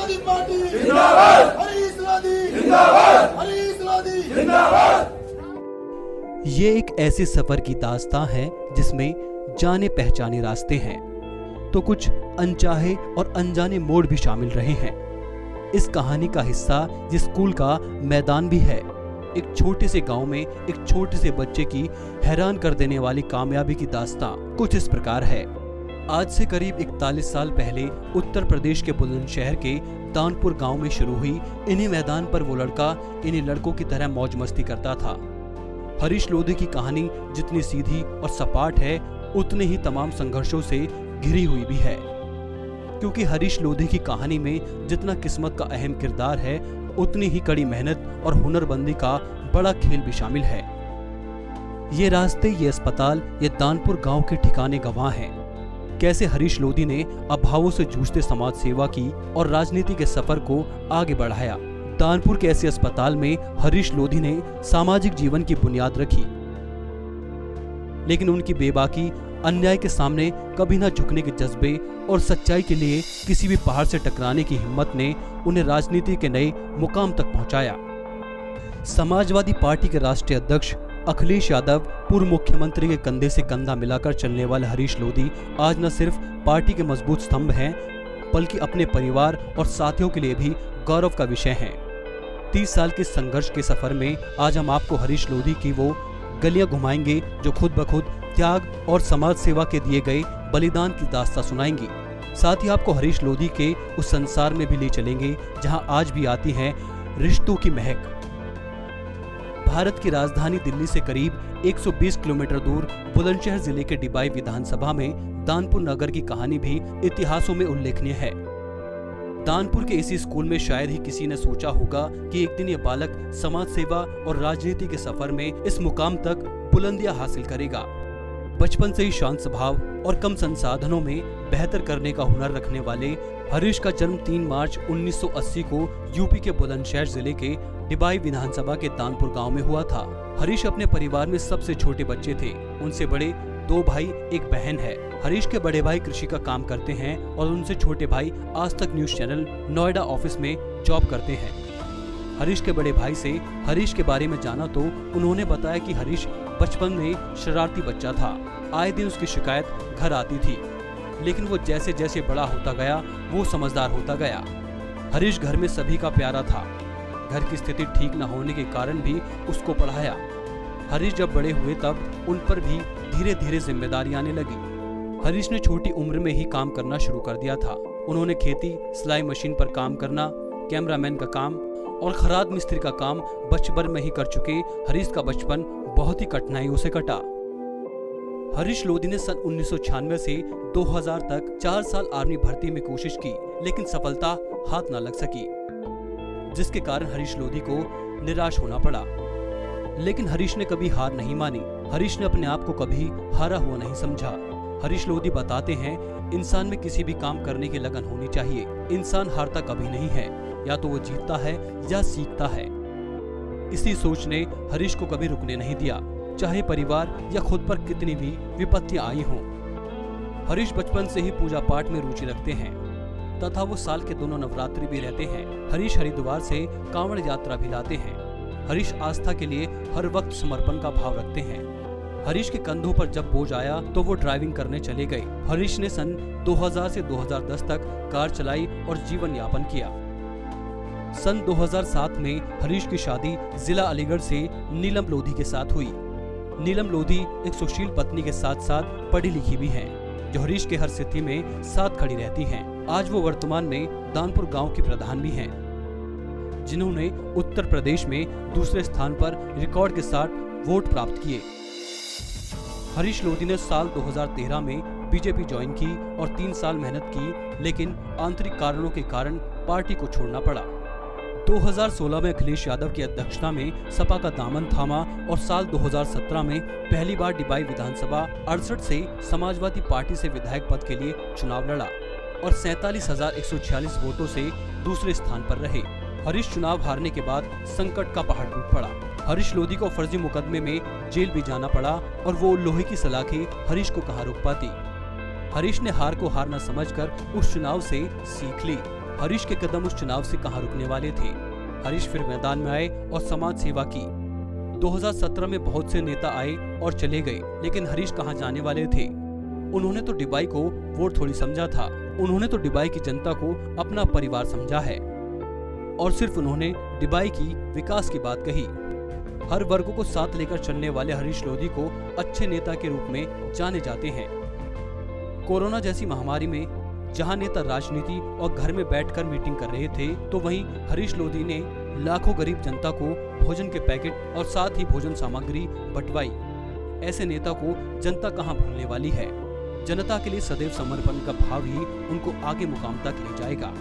Lodhi party जिंदाबाद, हरीश लोधी जिंदाबाद, हरीश लोधी जिंदाबाद। ये एक ऐसे सफर की दास्तां है जिसमें जाने पहचाने रास्ते हैं तो कुछ अनचाहे और अनजाने मोड़ भी शामिल रहे हैं। इस कहानी का हिस्सा जिस स्कूल का मैदान भी है, एक छोटे से गांव में एक छोटे से बच्चे की हैरान कर देने वाली कामयाबी की दास्तां कुछ इस प्रकार है। आज से करीब 41 साल पहले उत्तर प्रदेश के बुलंदशहर के दानपुर गांव में शुरू हुई इन्हीं मैदान पर वो लड़का इन्हीं लड़कों की तरह मौज मस्ती करता था। हरीश लोधी की कहानी जितनी सीधी और सपाट है उतने ही तमाम संघर्षों से घिरी हुई भी है, क्योंकि हरीश लोधी की कहानी में जितना किस्मत का अहम किरदार है उतनी ही कड़ी मेहनत और हुनरबंदी का बड़ा खेल भी शामिल है। ये रास्ते, ये अस्पताल, ये दानपुर गांव के ठिकाने गवाह हैं कैसे हरीश लोधी ने अभावों से जूझते समाज सेवा की और राजनीति के सफर को आगे बढ़ाया। दानपुर के ऐसे अस्पताल में हरीश लोधी ने सामाजिक जीवन की बुनियाद रखी, लेकिन उनकी बेबाकी, अन्याय के सामने कभी न झुकने के जज्बे और सच्चाई के लिए किसी भी पहाड़ से टकराने की हिम्मत ने उन्हें राजनीति के नए मुकाम तक पहुंचाया। समाजवादी पार्टी के राष्ट्रीय अध्यक्ष अखिलेश यादव, पूर्व मुख्यमंत्री के कंधे से कंधा मिलाकर चलने वाले हरीश लोधी आज न सिर्फ पार्टी के मजबूत स्तंभ हैं, बल्कि अपने परिवार और साथियों के लिए भी गौरव का विषय हैं। 30 साल के संघर्ष के सफर में आज हम आपको हरीश लोधी की वो गलियां घुमाएंगे जो खुद ब खुद त्याग और समाज सेवा के दिए गए बलिदान की दास्तां सुनाएंगी। साथ ही आपको हरीश लोधी के उस संसार में भी ले चलेंगे जहां आज भी आती है रिश्तों की महक। भारत की राजधानी दिल्ली से करीब 120 किलोमीटर दूर बुलंदशहर जिले के डिबाई विधानसभा में दानपुर नगर की कहानी भी इतिहासों में उल्लेखनीय है। दानपुर के इसी स्कूल में शायद ही किसी ने सोचा होगा कि एक दिन ये बालक समाज सेवा और राजनीति के सफर में इस मुकाम तक बुलंदियां हासिल करेगा। बचपन से ही शांत स्वभाव और कम संसाधनों में बेहतर करने का हुनर रखने वाले हरीश का जन्म 3 मार्च 1980 को यूपी के बुलंदशहर जिले के डिबाई विधानसभा के दानपुर गांव में हुआ था। हरीश अपने परिवार में सबसे छोटे बच्चे थे। उनसे बड़े 2 भाई, 1 बहन है। हरीश के बड़े भाई कृषि का काम करते हैं और उनसे छोटे भाई आज तक न्यूज चैनल नोएडा ऑफिस में जॉब करते हैं। हरीश के बड़े भाई से हरीश के बारे में जाना तो उन्होंने बताया कि हरीश बचपन में शरारती बच्चा था। आए दिन उसकी शिकायत घर आती थी, लेकिन वो जैसे जैसे बड़ा होता गया वो समझदार होता गया। हरीश घर में सभी का प्यारा था। घर की स्थिति ठीक न होने के कारण भी उसको पढ़ाया। हरीश जब बड़े हुए तब उन पर भी धीरे धीरे जिम्मेदारी आने लगी। हरीश ने छोटी उम्र में ही काम करना शुरू कर दिया था। उन्होंने खेती, सिलाई मशीन पर काम करना, कैमरामैन का काम और खराद मिस्त्री का काम बचपन में ही कर चुके हरीश का बचपन बहुत ही कठिनाइयों से कटा। हरीश लोधी ने सन 1996 से 2000 तक 4 साल आर्मी भर्ती में कोशिश की, लेकिन सफलता हाथ न लग सकी, जिसके कारण हरीश लोधी को निराश होना पड़ा। लेकिन हरीश ने कभी हार नहीं मानी। हरीश ने अपने आप को कभी हारा हुआ नहीं समझा। हरीश लोधी बताते हैं, इंसान में किसी भी काम करने की लगन होनी चाहिए। इंसान हारता कभी नहीं है, या तो वो जीतता है या सीखता है। इसी सोच ने हरीश को कभी रुकने नहीं दिया, चाहे परिवार या खुद पर कितनी भी विपत्तियां आई हों। हरीश बचपन से ही पूजा पाठ में रुचि रखते हैं तथा वो साल के दोनों नवरात्रि भी रहते हैं। हरीश हरिद्वार से कांवड़ यात्रा भी लाते हैं। हरीश आस्था के लिए हर वक्त समर्पण का भाव रखते हैं। हरीश के कंधों पर जब बोझ आया तो वो ड्राइविंग करने चले गए। हरीश ने सन 2000 से 2010 तक कार चलाई और जीवन यापन किया। सन 2007 में हरीश की शादी जिला अलीगढ़ से नीलम लोधी के साथ हुई। नीलम लोधी एक सुशील पत्नी के साथ साथ पढ़ी लिखी भी हैं, जो हरीश के हर स्थिति में साथ खड़ी रहती हैं। आज वो वर्तमान में दानपुर गांव की प्रधान भी हैं, जिन्होंने उत्तर प्रदेश में दूसरे स्थान पर रिकॉर्ड के साथ वोट प्राप्त किए। हरीश लोधी ने साल 2013 में बीजेपी ज्वाइन की और 3 साल मेहनत की, लेकिन आंतरिक कारणों के कारण पार्टी को छोड़ना पड़ा। 2016 में अखिलेश यादव की अध्यक्षता में सपा का दामन थामा और साल 2017 में पहली बार डिबाई विधानसभा 68 से समाजवादी पार्टी से विधायक पद के लिए चुनाव लड़ा और 47,146 वोटों से दूसरे स्थान पर रहे। हरीश चुनाव हारने के बाद संकट का पहाड़ टूट पड़ा। हरीश लोधी को फर्जी मुकदमे में जेल भी जाना पड़ा और वो लोहे की सलाखें हरीश को कहाँ रोक पाती। हरीश ने हार को हार न समझकर उस चुनाव से सीख ली हरीश के कदम उस चुनाव से कहां रुकने वाले थे। हरीश फिर मैदान में आए और समाज सेवा की। 2017 में बहुत से नेता आए और चले गए, लेकिन हरीश कहां जाने वाले थे। उन्होंने तो डिबाई को वोट थोड़ी समझा था, उन्होंने तो डिबाई की जनता को अपना परिवार समझा है। और सिर्फ उन्होंने डिबाई की विकास की बात कही। हर वर्ग को साथ लेकर चलने वाले हरीश लोधी को अच्छे नेता के रूप में जाने जाते हैं। कोरोना जैसी महामारी में जहां नेता राजनीति और घर में बैठकर मीटिंग कर रहे थे, तो वहीं हरीश लोधी ने लाखों गरीब जनता को भोजन के पैकेट और साथ ही भोजन सामग्री बंटवाई। ऐसे नेता को जनता कहां भूलने वाली है। जनता के लिए सदैव समर्पण का भाव ही उनको आगे मुकाम तक ले जाएगा।